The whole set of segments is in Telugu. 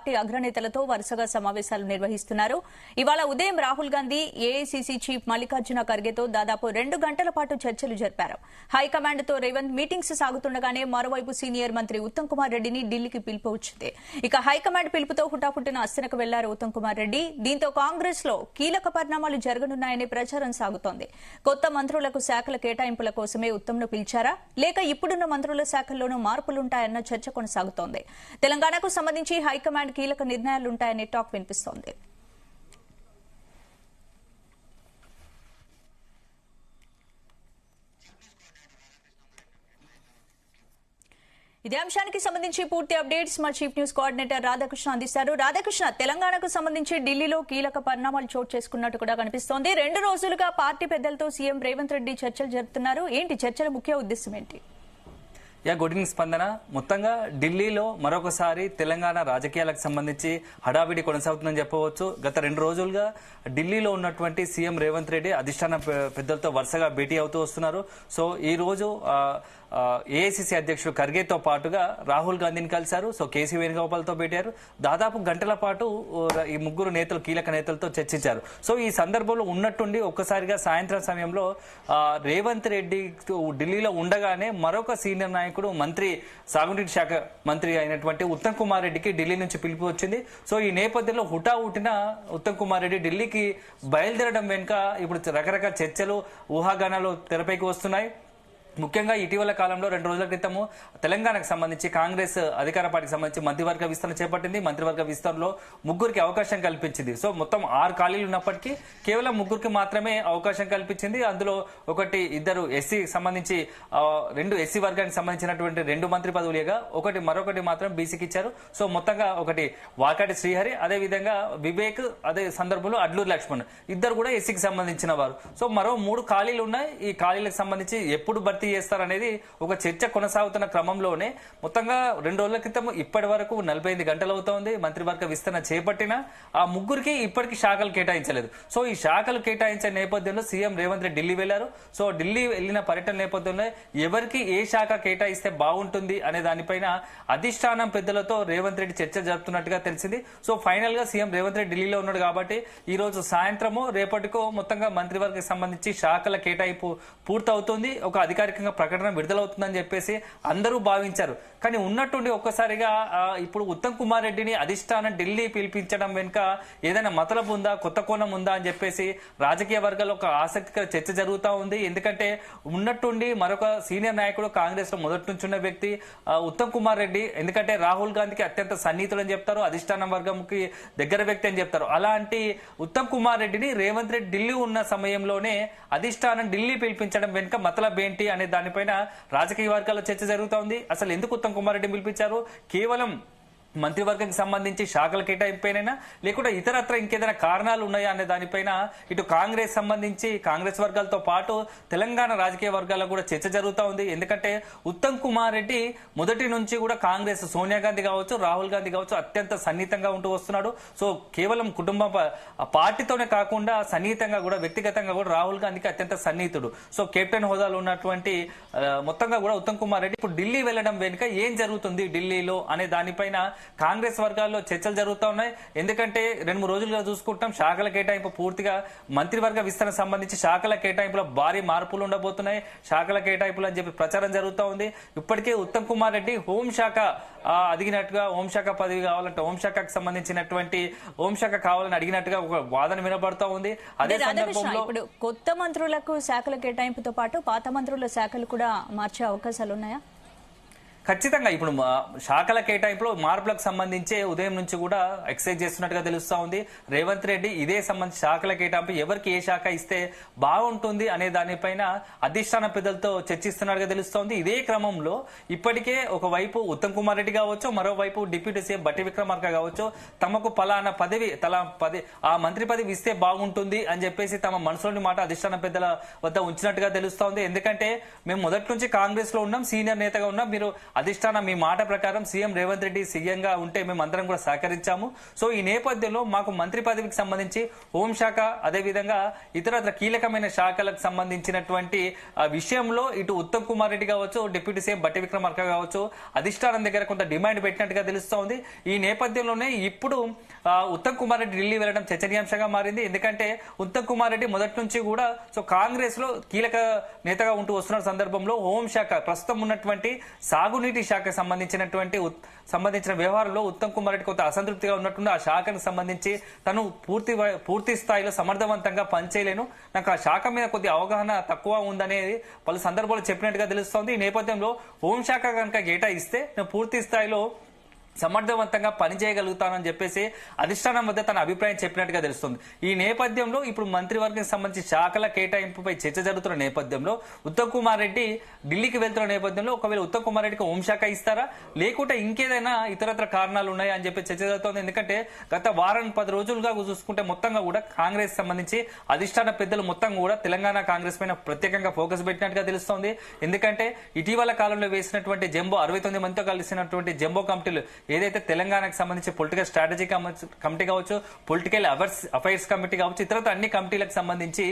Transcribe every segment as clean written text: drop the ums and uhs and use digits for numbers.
పార్టీ అగ్రనేతలతో వరుసగా సమావేశాలు నిర్వహిస్తున్నారు. ఇవాళ ఉదయం రాహుల్ గాంధీ ఏఐసీసీ చీఫ్ మల్లికార్జున ఖర్గేతో దాదాపు 2 గంటల పాటు చర్చలు జరిపారు. హైకమాండ్ తో రేవంత్ మీటింగ్స్ సాగుతుండగానే మరోవైపు సీనియర్ మంత్రి ఉత్తమ్ కుమార్ రెడ్డిని ఢిల్లీకి పిలుపు వచ్చింది. ఇక హైకమాండ్ పిలుపుతో హుటాహుటిన అస్సనకు వెళ్లారు ఉత్తమ్ కుమార్ రెడ్డి. దీంతో కాంగ్రెస్ లో కీలక పరిణామాలు జరగనున్నాయనే ప్రచారం సాగుతోంది. కొత్త మంత్రులకు శాఖల కేటాయింపుల కోసమే ఉత్తమ్ ను పిలిచారా, లేక ఇప్పుడున్న మంత్రుల శాఖల్లోనూ మార్పులుంటాయన్న చర్చ కొనసాగుతోంది. తెలంగాణకు సంబంధించి హైకమాండ్ కీలక నిర్ణయాలుంటాయనే టాక్ వినిపిస్తోంది. ఇదే అంశానికి సంబంధించి పూర్తి అప్డేట్స్ మా చీఫ్ న్యూస్ కోఆర్డినేటర్ రాధాకృష్ణ అందిస్తారు. రాధాకృష్ణ, తెలంగాణకు సంబంధించి ఢిల్లీలో కీలక పరిణామాలు చోటు చేసుకున్నట్టు కూడా కనిపిస్తోంది. 2 రోజులుగా పార్టీ పెద్దలతో సీఎం రేవంత్ రెడ్డి చర్చలు జరుపుతున్నారు. ఏంటి చర్చల ముఖ్య ఉద్దేశం ఏంటి? గుడ్ ఈవినింగ్ స్పందన. మొత్తంగా ఢిల్లీలో మరొకసారి తెలంగాణ రాజకీయాలకు సంబంధించి హడావిడి కొనసాగుతుందని చెప్పవచ్చు. గత 2 రోజులుగా ఢిల్లీలో ఉన్నటువంటి సీఎం రేవంత్ రెడ్డి అధిష్టాన పెద్దలతో వరుసగా భేటీ అవుతూ వస్తున్నారు. సో ఈ రోజు ఏఐసీసీ అధ్యక్షుడు ఖర్గేతో పాటుగా రాహుల్ గాంధీని కలిశారు. సో కేసీ వేణుగోపాల్తో భేటారు. దాదాపు గంటల పాటు ఈ ముగ్గురు నేతలు, కీలక నేతలతో చర్చించారు. సో ఈ సందర్భంలో ఉన్నట్టుండి ఒక్కసారిగా సాయంత్రం సమయంలో రేవంత్ రెడ్డి ఢిల్లీలో ఉండగానే మరొక సీనియర్ నాయకుడు, మంత్రి, సాగునీటి శాఖ మంత్రి అయినటువంటి ఉత్తమ్ కుమార్ రెడ్డికి ఢిల్లీ నుంచి పిలుపు వచ్చింది. సో ఈ నేపథ్యంలో హుటాహుటిన ఉత్తమ్ కుమార్ రెడ్డి ఢిల్లీకి బయలుదేరడం వెనుక ఇప్పుడు రకరకాల చర్చలు, ఊహాగానాలు తెరపైకి వస్తున్నాయి. ముఖ్యంగా ఇటీవల కాలంలో 2 రోజుల క్రితము తెలంగాణకు సంబంధించి కాంగ్రెస్ అధికార పార్టీకి సంబంధించి మంత్రివర్గ విస్తరణ చేపట్టింది. మంత్రివర్గ విస్తరణలో ముగ్గురికి అవకాశం కల్పించింది. సో మొత్తం 6 ఖాళీలు ఉన్నప్పటికీ కేవలం ముగ్గురికి మాత్రమే అవకాశం కల్పించింది. అందులో ఇద్దరు ఎస్సీ సంబంధించి 2 ఎస్సీ వర్గానికి సంబంధించినటువంటి 2 మంత్రి పదవులుగా మరొకటి మాత్రం బీసీకి ఇచ్చారు. సో మొత్తంగా వాకాటి శ్రీహరి, అదే విధంగా వివేక్, అదే సందర్భంలో అడ్లూరు లక్ష్మణ్ ఇద్దరు కూడా ఎస్సీకి సంబంధించిన వారు. సో మరో 3 ఖాళీలు ఉన్నాయి. ఈ ఖాళీలకు సంబంధించి ఎప్పుడు భర్తీ చేస్తారనేది ఒక చర్చ కొనసాగుతున్న క్రమంలోనే మొత్తంగా 2 రోజుల క్రితం ఇప్పటి వరకు 45 గంటలు అవుతోంది మంత్రివర్గ విస్తరణ చేపట్టిన ఆ ముగ్గురికి ఇప్పటికీ శాఖలు కేటాయించలేదు. సో ఈ శాఖలు కేటాయించే నేపథ్యంలో సీఎం రేవంత్ రెడ్డి ఢిల్లీ వెళ్లారు. సో ఢిల్లీ వెళ్లిన పర్యటన నేపథ్యంలో ఎవరికి ఏ శాఖ కేటాయిస్తే బాగుంటుంది అనే దానిపైన అధిష్టానం పెద్దలతో రేవంత్ రెడ్డి చర్చ జరుపుతున్నట్టుగా తెలిసింది. సో ఫైనల్ గా సీఎం రేవంత్ రెడ్డి ఢిల్లీలో ఉన్నాడు కాబట్టి ఈ రోజు సాయంత్రమో రేపటికో మొత్తంగా మంత్రివర్గకు సంబంధించి శాఖల కేటాయింపు పూర్తవుతుంది. ఒక అధికారిక ప్రకటన విడుదలవుతుందని చెప్పేసి అందరూ భావించారు. కానీ ఉన్నట్టుండి ఒక్కసారిగా ఇప్పుడు ఉత్తమ్ కుమార్ రెడ్డిని అధిష్టానం ఢిల్లీ పిలిపించడం వెనుక ఏదైనా మతలబు ఉందా, కొత్త కోణం ఉందా అని చెప్పేసి రాజకీయ వర్గాల్లో ఒక ఆసక్తికర చర్చ జరుగుతూ ఉంది. ఎందుకంటే ఉన్నట్టుండి మరొక సీనియర్ నాయకుడు, కాంగ్రెస్ లో మొదటి నుంచి ఉన్న వ్యక్తి ఉత్తమ్ కుమార్ రెడ్డి, ఎందుకంటే రాహుల్ గాంధీకి అత్యంత సన్నిహితుడు అని చెప్తారు, అధిష్టానం వర్గంకి దగ్గర వ్యక్తి అని చెప్తారు. అలాంటి ఉత్తమ్ కుమార్ రెడ్డిని రేవంత్ రెడ్డి ఢిల్లీ ఉన్న సమయంలోనే అధిష్టానం ఢిల్లీ పిలిపించడం వెనుక మతలబ్ ఏంటి అనే దానిపైన రాజకీయ వర్గాల్లో చర్చ జరుగుతోంది. అసలు ఎందుకు ఉత్తమ్ కుమార్ రెడ్డి పిలిపించారు? కేవలం మంత్రివర్గానికి సంబంధించి శాఖల కేటాయింపైనా, లేకుంటే ఇతరత్ర ఇంకేదైనా కారణాలు ఉన్నాయా అనే దానిపైన ఇటు కాంగ్రెస్ సంబంధించి కాంగ్రెస్ వర్గాలతో పాటు తెలంగాణ రాజకీయ వర్గాల్లో కూడా చర్చ జరుగుతూ ఉంది. ఎందుకంటే ఉత్తమ్ కుమార్ రెడ్డి మొదటి నుంచి కూడా కాంగ్రెస్, సోనియా గాంధీ కావచ్చు, రాహుల్ గాంధీ కావచ్చు, అత్యంత సన్నిహితంగా ఉంటూ వస్తున్నాడు. సో కేవలం కుటుంబ పార్టీతోనే కాకుండా సన్నిహితంగా కూడా, వ్యక్తిగతంగా కూడా రాహుల్ గాంధీకి అత్యంత సన్నిహితుడు. సో కెప్టెన్ హోదాలో ఉన్నటువంటి మొత్తంగా కూడా ఉత్తమ్ కుమార్ రెడ్డి ఇప్పుడు ఢిల్లీ వెళ్లడం వెనుక ఏం జరుగుతుంది ఢిల్లీలో అనే దానిపైన కాంగ్రెస్ వర్గాల్లో చర్చలు జరుగుతూ ఉన్నాయి. ఎందుకంటే 2-3 రోజులుగా చూసుకుంటాం, శాఖల కేటాయింపు పూర్తిగా మంత్రివర్గ విస్తరణ సంబంధించి శాఖల కేటాయింపులో భారీ మార్పులు ఉండబోతున్నాయి. శాఖల కేటాయింపులు అని చెప్పి ప్రచారం జరుగుతూ ఉంది. ఇప్పటికే ఉత్తమ్ కుమార్ రెడ్డి హోంశాఖ అడిగినట్టుగా, హోంశాఖ పదవి కావాలంటే హోంశాఖకు సంబంధించినటువంటి హోంశాఖ కావాలని అడిగినట్టుగా ఒక వాదన వినబడుతూ ఉంది. అదే సందర్భంలో ఇప్పుడు కొత్త మంత్రులకు శాఖల కేటాయింపుతో పాటు పాత మంత్రుల శాఖలు కూడా మార్చే అవకాశాలు ఉన్నాయా? ఖచ్చితంగా ఇప్పుడు శాఖల కేటాయింపులో మార్పులకు సంబంధించే ఉదయం నుంచి కూడా ఎక్సైజ్ చేస్తున్నట్టుగా తెలుస్తా ఉంది. రేవంత్ రెడ్డి ఇదే సంబంధించి శాఖల కేటాయింపు ఎవరికి ఏ శాఖ ఇస్తే బాగుంటుంది అనే దానిపైన అధిష్టాన పెద్దలతో చర్చిస్తున్నట్టుగా తెలుస్తోంది. ఇదే క్రమంలో ఇప్పటికే ఒకవైపు ఉత్తమ్ కుమార్ రెడ్డి కావచ్చు, మరోవైపు డిప్యూటీ సీఎం బట్టి విక్రమార్క కావచ్చు, తమకు పలానా పదవి ఆ మంత్రి పదవి ఇస్తే బాగుంటుంది అని చెప్పేసి తమ మనసులోని మాట అధిష్టాన పెద్దల వద్ద ఉంచినట్టుగా తెలుస్తోంది. ఎందుకంటే మేము మొదటి నుంచి కాంగ్రెస్ లో ఉన్నాం, సీనియర్ నేతగా ఉన్నాం, మీరు అధిష్టానం మీ మాట ప్రకారం సీఎం రేవంత్ రెడ్డి సీఎంగా ఉంటే మేము అందరం కూడా సహకరించాము. సో ఈ నేపథ్యంలో మాకు మంత్రి పదవికి సంబంధించి హోంశాఖ అదేవిధంగా ఇతర కీలకమైన శాఖలకు సంబంధించినటువంటి విషయంలో ఇటు ఉత్తమ్ కుమార్ రెడ్డి కావచ్చు, డిప్యూటీ సీఎం బట్టి విక్రమార్క కావచ్చు అధిష్టానం దగ్గర కొంత డిమాండ్ పెట్టినట్టుగా తెలుస్తోంది. ఈ నేపథ్యంలోనే ఇప్పుడు ఉత్తమ్ కుమార్ రెడ్డి ఢిల్లీ వెళ్లడం చర్చనీయాంశంగా మారింది. ఎందుకంటే ఉత్తమ్ కుమార్ రెడ్డి మొదటి నుంచి కూడా సో కాంగ్రెస్ లో కీలక నేతగా ఉంటూ వస్తున్న సందర్భంలో హోంశాఖ ప్రస్తుతం ఉన్నటువంటి సాగునీటి శాఖకు సంబంధించిన వ్యవహారంలో ఉత్తమ్ కుమార్ రెడ్డి కొంత అసంతృప్తిగా ఉన్నట్టు ఆ శాఖకు సంబంధించి తను పూర్తి స్థాయిలో సమర్థవంతంగా పనిచేయలేను, నాకు ఆ శాఖ మీద కొద్ది అవగాహన తక్కువ ఉందనేది పలు సందర్భాలు చెప్పినట్టుగా తెలుస్తోంది. ఈ నేపథ్యంలో హోంశాఖ కనుక కేటాయిస్తే నేను పూర్తి స్థాయిలో సమర్థవంతంగా పనిచేయగలుగుతానని చెప్పేసి అధిష్టానం వద్ద తన అభిప్రాయం చెప్పినట్టుగా తెలుస్తుంది. ఈ నేపథ్యంలో ఇప్పుడు మంత్రివర్గానికి సంబంధించి శాఖల కేటాయింపుపై చర్చ జరుగుతున్న నేపథ్యంలో ఉత్తమ్ కుమార్ రెడ్డి ఢిల్లీకి వెళ్తున్న నేపథ్యంలో ఒకవేళ ఉత్తమ్ కుమార్ రెడ్డికి హోంశాఖ ఇస్తారా లేకుంటే ఇంకేదైనా ఇతరత్ర కారణాలు ఉన్నాయా అని చెప్పి చర్చ జరుగుతోంది. ఎందుకంటే గత వారం 10 రోజులుగా చూసుకుంటే మొత్తంగా కూడా కాంగ్రెస్ సంబంధించి అధిష్టాన పెద్దలు మొత్తం కూడా తెలంగాణ కాంగ్రెస్ పైన ప్రత్యేకంగా ఫోకస్ పెట్టినట్టుగా తెలుస్తోంది. ఎందుకంటే ఇటీవల కాలంలో వేసినటువంటి జంబో 69 మందితో కలిసినటువంటి జంబో కమిటీలు ఏదైతే తెలంగాణకు సంబంధించి పొలిటికల్ స్ట్రాటజీ కమిటీ కావచ్చు, పొలిటికల్ అఫైర్స్ కమిటీ కావచ్చు, ఇతర అన్ని కమిటీలకు సంబంధించి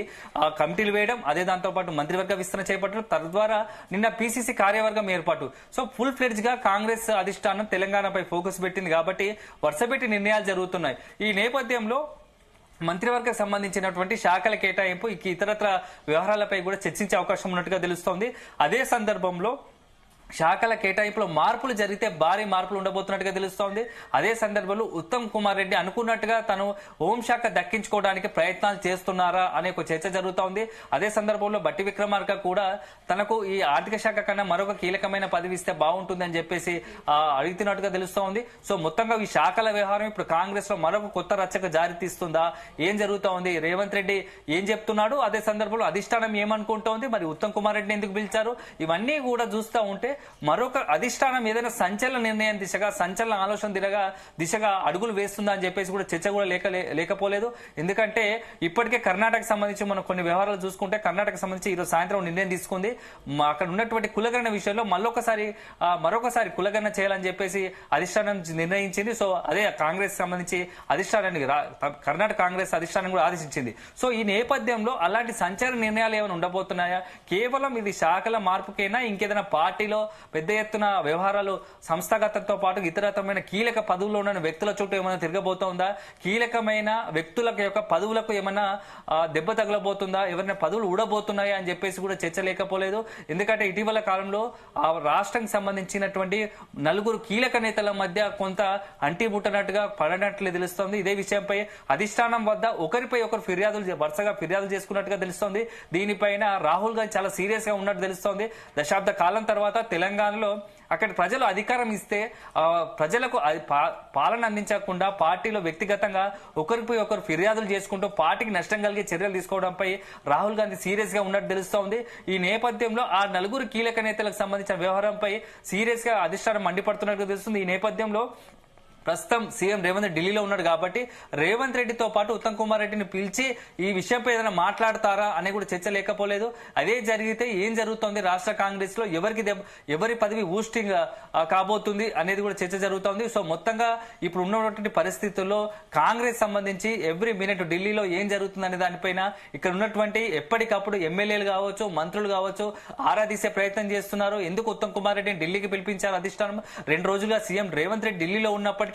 కమిటీలు వేయడం, అదే దాంతో పాటు మంత్రివర్గ విస్తరణ చేపట్టడం, తద్వారా నిన్న పిసిసి కార్యవర్గం ఏర్పాటు. సో ఫుల్ ఫ్లెడ్జ్ గా కాంగ్రెస్ అధిష్టానం తెలంగాణపై ఫోకస్ పెట్టింది కాబట్టి వరుసపెట్టి నిర్ణయాలు జరుగుతున్నాయి. ఈ నేపథ్యంలో మంత్రివర్గకు సంబంధించినటువంటి శాఖల కేటాయింపు ఇతరత్ర వ్యవహారాలపై కూడా చర్చించే అవకాశం ఉన్నట్టుగా తెలుస్తోంది. అదే సందర్భంలో శాఖల కేటాయింపులో మార్పులు జరిగితే భారీ మార్పులు ఉండబోతున్నట్టుగా తెలుస్తోంది. అదే సందర్భంలో ఉత్తమ్ కుమార్ రెడ్డి అనుకున్నట్టుగా తను హోంశాఖ దక్కించుకోవడానికి ప్రయత్నాలు చేస్తున్నారా అనే ఒక చర్చ జరుగుతోంది. అదే సందర్భంలో బట్టి విక్రమార్క కూడా తనకు ఈ ఆర్థిక శాఖ కన్నా మరొక కీలకమైన పదవి ఇస్తే బాగుంటుందని చెప్పేసి అడుగుతున్నట్టుగా తెలుస్తోంది. సో మొత్తంగా ఈ శాఖల వ్యవహారం ఇప్పుడు కాంగ్రెస్ లో మరొక కొత్త రచ్చకు జారి తీస్తుందా, ఏం జరుగుతోంది, రేవంత్ రెడ్డి ఏం చెప్తున్నాడు, అదే సందర్భంలో అధిష్టానం ఏమనుకుంటోంది, మరి ఉత్తమ్ కుమార్ రెడ్డిని ఎందుకు పిలిచారు, ఇవన్నీ కూడా చూస్తూ ఉంటే మరొక అధిష్టానం ఏదైనా సంచలన నిర్ణయం సంచలన ఆలోచన దిశగా అడుగులు వేస్తుందా అని చెప్పేసి కూడా చర్చ కూడా లేకపోలేదు. ఎందుకంటే ఇప్పటికే కర్ణాటక సంబంధించి మనం కొన్ని వ్యవహారాలు చూసుకుంటే కర్ణాటక సంబంధించి ఈరోజు సాయంత్రం నిర్ణయం తీసుకుంది. అక్కడ ఉన్నటువంటి కులగణన విషయంలో మరొకసారి కులగణన చేయాలని చెప్పేసి అధిష్టానం నిర్ణయించింది. సో అదే కాంగ్రెస్ సంబంధించి అధిష్టానానికి కర్ణాటక కాంగ్రెస్ అధిష్టానం కూడా ఆదేశించింది. సో ఈ నేపథ్యంలో అలాంటి సంచలన నిర్ణయాలు ఏమైనా ఉండబోతున్నాయా, కేవలం ఇది శాఖల మార్పుకైనా ఇంకేదైనా పార్టీలో పెద్ద ఎత్తున వ్యవహారాలు సంస్థాగతంతో పాటు ఇతరమైన కీలక పదవుల్లో ఉన్న వ్యక్తుల చుట్టూ ఏమైనా తిరగబోతోందా, కీలకమైన వ్యక్తుల యొక్క పదవులకు ఏమైనా దెబ్బ తగలబోతుందా, ఎవరైనా పదవులు ఊడబోతున్నాయా అని చెప్పేసి కూడా చర్చ లేకపోలేదు. ఎందుకంటే ఇటీవల కాలంలో ఆ రాష్ట్రానికి సంబంధించినటువంటి 4 కీలక నేతల మధ్య కొంత అంటిముట్టనట్టుగా పడినట్లు తెలుస్తోంది. ఇదే విషయంపై అధిష్టానం వద్ద ఒకరిపై ఒకరు వరుసగా ఫిర్యాదులు చేసుకున్నట్టుగా తెలుస్తోంది. దీనిపైన రాహుల్ గాంధీ చాలా సీరియస్ గా ఉన్నట్టు తెలుస్తోంది. దశాబ్ద కాలం తర్వాత తెలంగాణలో అక్కడ ప్రజలు అధికారం ఇస్తే ప్రజలకు పాలన అందించకుండా పార్టీలో వ్యక్తిగతంగా ఒకరిపై ఒకరు ఫిర్యాదులు చేసుకుంటూ పార్టీకి నష్టం కలిగే చర్యలు తీసుకోవడంపై రాహుల్ గాంధీ సీరియస్ గా ఉన్నట్టు తెలుస్తోంది. ఈ నేపథ్యంలో ఆ 4 కీలక నేతలకు సంబంధించిన వ్యవహారంపై సీరియస్ గా అధిష్టానం మండిపడుతున్నట్టు తెలుస్తుంది. ఈ నేపథ్యంలో ప్రస్తుతం సీఎం రేవంత్ రెడ్డి ఢిల్లీలో ఉన్నాడు కాబట్టి రేవంత్ రెడ్డితో పాటు ఉత్తమ్ కుమార్ రెడ్డిని పిలిచి ఈ విషయంపై ఏదైనా మాట్లాడతారా అనే కూడా చర్చ లేకపోలేదు. అదే జరిగితే ఏం జరుగుతోంది రాష్ట్ర కాంగ్రెస్ లో, ఎవరి పదవి ఊస్టింగ్ కాబోతుంది అనేది కూడా చర్చ జరుగుతోంది. సో మొత్తంగా ఇప్పుడు ఉన్నటువంటి పరిస్థితుల్లో కాంగ్రెస్ సంబంధించి ఎవ్రీ మినిట్ ఢిల్లీలో ఏం జరుగుతుంది అనే దానిపైన ఇక్కడ ఉన్నటువంటి ఎప్పటికప్పుడు ఎమ్మెల్యేలు కావచ్చు, మంత్రులు కావచ్చు ఆరాధీసే ప్రయత్నం చేస్తున్నారు. ఎందుకు ఉత్తమ్ కుమార్ రెడ్డిని ఢిల్లీకి పిలిపించారు అధిష్టానం, 2 రోజులుగా సీఎం రేవంత్ రెడ్డి ఢిల్లీలో ఉన్నప్పటికీ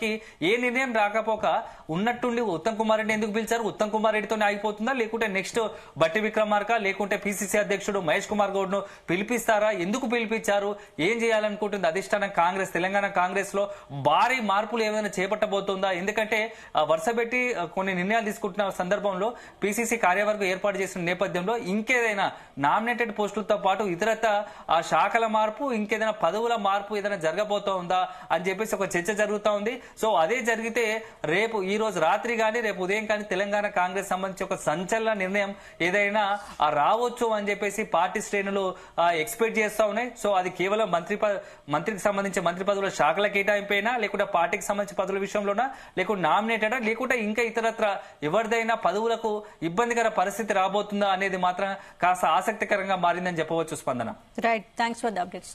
ఏ నిర్ణయం రాకపోక ఉన్నట్టుండి ఉత్తమ్ కుమార్ రెడ్డి ఎందుకు పిలిచారు, ఉత్తమ్ కుమార్ రెడ్డితోనే ఆగిపోతుందా, లేకుంటే నెక్స్ట్ బట్టి విక్రమార్క లేకుంటే పిసిసి అధ్యక్షుడు మహేష్ కుమార్ గౌడ్ ను పిలిపిస్తారా, ఎందుకు పిలిపించారు, ఏం చేయాలనుకుంటుంది అధిష్టానం కాంగ్రెస్, తెలంగాణ కాంగ్రెస్ లో భారీ మార్పులు ఏమైనా చేపట్టబోతుందా, ఎందుకంటే వరుసపెట్టి కొన్ని నిర్ణయాలు తీసుకుంటున్న సందర్భంలో పిసిసి కార్యవర్గం ఏర్పాటు చేసిన నేపథ్యంలో ఇంకేదైనా నామినేటెడ్ పోస్టులతో పాటు ఇతరత ఆ శాఖల మార్పు, ఇంకేదైనా పదవుల మార్పు ఏదైనా జరగబోతోందా అని చెప్పేసి ఒక చర్చ జరుగుతూ ఉంది. సో అదే జరిగితే రేపు ఈ రోజు రాత్రి కానీ రేపు ఉదయం కానీ తెలంగాణ కాంగ్రెస్ సంబంధించి ఒక సంచలన నిర్ణయం ఏదైనా రావచ్చు అని చెప్పేసి పార్టీ శ్రేణులు ఎక్స్పెక్ట్ చేస్తా ఉన్నాయి. సో అది కేవలం మంత్రికి సంబంధించి మంత్రి పదవుల శాఖల కేటాయింపైనా, లేకుంటే పార్టీకి సంబంధించి పదవుల విషయంలోనా, లేకుంటే నామినేటెడా, లేకుంటే ఇంకా ఇతరత్ర ఎవరిదైనా పదవులకు ఇబ్బందికర పరిస్థితి రాబోతుందా అనేది మాత్రం కాస్త ఆసక్తికరంగా మారిందని చెప్పవచ్చు. స్పందన. Right, thanks for the updates.